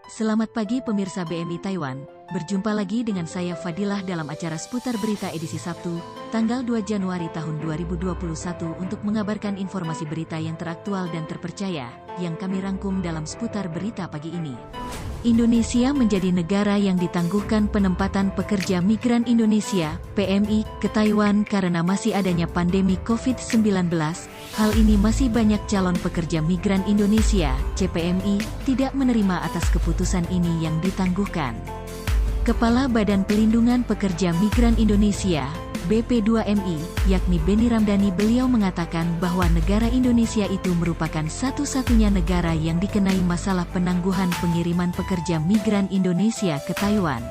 Selamat pagi pemirsa BMI Taiwan, berjumpa lagi dengan saya Fadilah dalam acara Seputar Berita edisi Sabtu, tanggal 2 Januari tahun 2021 untuk mengabarkan informasi berita yang teraktual dan terpercaya, yang kami rangkum dalam Seputar Berita pagi ini. Indonesia menjadi negara yang ditangguhkan penempatan pekerja migran Indonesia, PMI, ke Taiwan karena masih adanya pandemi COVID-19. Hal ini masih banyak calon pekerja migran Indonesia, CPMI, tidak menerima atas keputusan ini yang ditangguhkan. Kepala Badan Pelindungan Pekerja Migran Indonesia, BP2MI, yakni Benny Ramdhani, beliau mengatakan bahwa negara Indonesia itu merupakan satu-satunya negara yang dikenai masalah penangguhan pengiriman pekerja migran Indonesia ke Taiwan.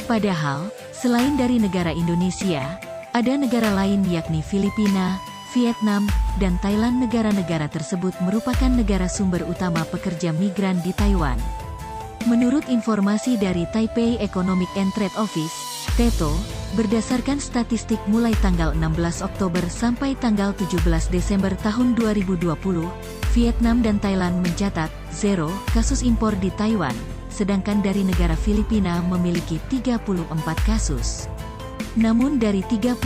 Padahal, selain dari negara Indonesia, ada negara lain yakni Filipina, Vietnam, dan Thailand. Negara-negara tersebut merupakan negara sumber utama pekerja migran di Taiwan. Menurut informasi dari Taipei Economic and Trade Office, TETO, berdasarkan statistik mulai tanggal 16 Oktober sampai tanggal 17 Desember tahun 2020, Vietnam dan Thailand mencatat 0 kasus impor di Taiwan, sedangkan dari negara Filipina memiliki 34 kasus. Namun dari 34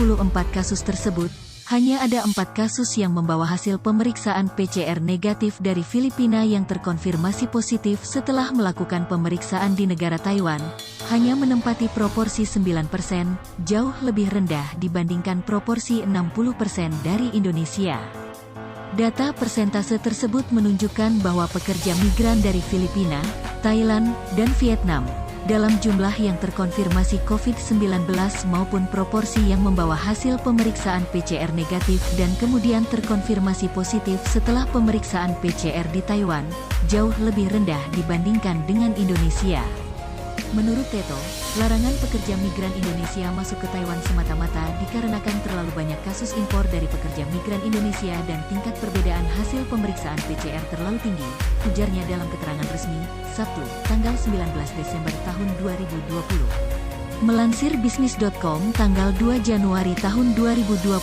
kasus tersebut, hanya ada 4 kasus yang membawa hasil pemeriksaan PCR negatif dari Filipina yang terkonfirmasi positif setelah melakukan pemeriksaan di negara Taiwan, hanya menempati proporsi 9%, jauh lebih rendah dibandingkan proporsi 60% dari Indonesia. Data persentase tersebut menunjukkan bahwa pekerja migran dari Filipina, Thailand, dan Vietnam, dalam jumlah yang terkonfirmasi COVID-19 maupun proporsi yang membawa hasil pemeriksaan PCR negatif dan kemudian terkonfirmasi positif setelah pemeriksaan PCR di Taiwan, jauh lebih rendah dibandingkan dengan Indonesia. Menurut TETO, larangan pekerja migran Indonesia masuk ke Taiwan semata-mata dikarenakan terlalu banyak kasus impor dari pekerja migran Indonesia dan tingkat perbedaan hasil pemeriksaan PCR terlalu tinggi, ujarnya dalam keterangan resmi, Sabtu, tanggal 19 Desember tahun 2020. Melansir bisnis.com tanggal 2 Januari tahun 2021,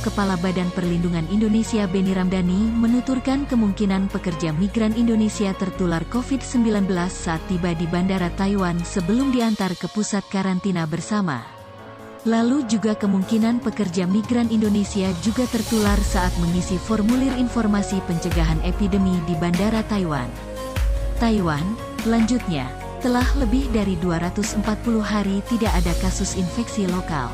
Kepala Badan Perlindungan Indonesia Benny Ramdhani menuturkan kemungkinan pekerja migran Indonesia tertular COVID-19 saat tiba di Bandara Taiwan sebelum diantar ke pusat karantina bersama. Lalu juga kemungkinan pekerja migran Indonesia juga tertular saat mengisi formulir informasi pencegahan epidemi di Bandara Taiwan. Taiwan, lanjutnya, telah lebih dari 240 hari tidak ada kasus infeksi lokal.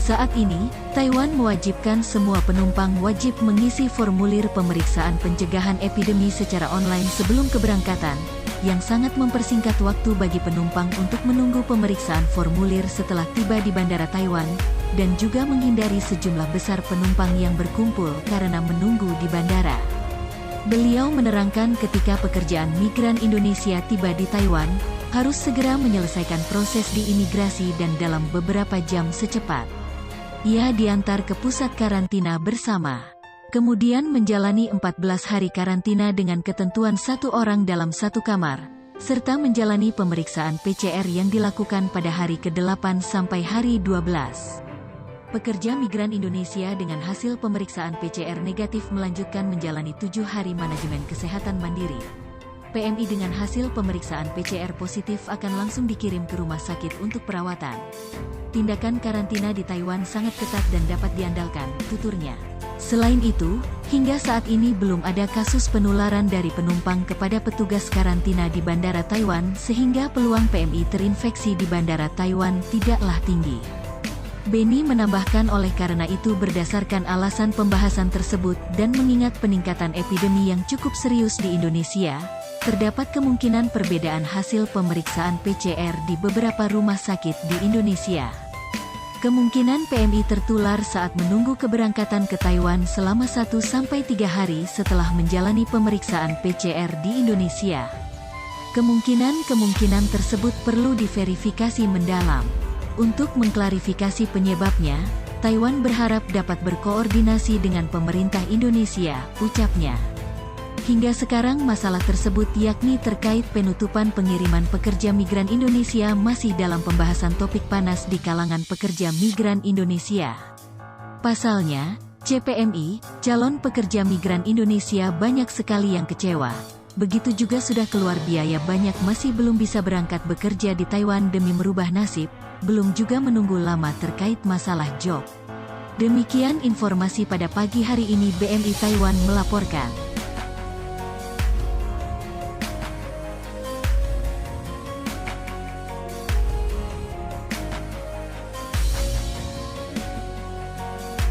Saat ini, Taiwan mewajibkan semua penumpang wajib mengisi formulir pemeriksaan pencegahan epidemi secara online sebelum keberangkatan, yang sangat mempersingkat waktu bagi penumpang untuk menunggu pemeriksaan formulir setelah tiba di Bandara Taiwan, dan juga menghindari sejumlah besar penumpang yang berkumpul karena menunggu di bandara. Beliau menerangkan ketika pekerjaan migran Indonesia tiba di Taiwan, harus segera menyelesaikan proses di imigrasi dan dalam beberapa jam secepat. Ia diantar ke pusat karantina bersama. Kemudian menjalani 14 hari karantina dengan ketentuan 1 orang dalam 1 kamar, serta menjalani pemeriksaan PCR yang dilakukan pada hari ke-8 sampai hari 12. Pekerja migran Indonesia dengan hasil pemeriksaan PCR negatif melanjutkan menjalani 7 hari manajemen kesehatan mandiri. PMI dengan hasil pemeriksaan PCR positif akan langsung dikirim ke rumah sakit untuk perawatan. Tindakan karantina di Taiwan sangat ketat dan dapat diandalkan, tuturnya. Selain itu, hingga saat ini belum ada kasus penularan dari penumpang kepada petugas karantina di Bandara Taiwan sehingga peluang PMI terinfeksi di Bandara Taiwan tidaklah tinggi. Benny menambahkan oleh karena itu berdasarkan alasan pembahasan tersebut dan mengingat peningkatan epidemi yang cukup serius di Indonesia, terdapat kemungkinan perbedaan hasil pemeriksaan PCR di beberapa rumah sakit di Indonesia. Kemungkinan PMI tertular saat menunggu keberangkatan ke Taiwan selama 1-3 hari setelah menjalani pemeriksaan PCR di Indonesia. Kemungkinan tersebut perlu diverifikasi mendalam. Untuk mengklarifikasi penyebabnya, Taiwan berharap dapat berkoordinasi dengan pemerintah Indonesia, ucapnya. Hingga sekarang masalah tersebut yakni terkait penutupan pengiriman pekerja migran Indonesia masih dalam pembahasan topik panas di kalangan pekerja migran Indonesia. Pasalnya, CPMI, calon pekerja migran Indonesia banyak sekali yang kecewa. Begitu juga sudah keluar biaya banyak masih belum bisa berangkat bekerja di Taiwan demi merubah nasib, belum juga menunggu lama terkait masalah job. Demikian informasi pada pagi hari ini BMI Taiwan melaporkan.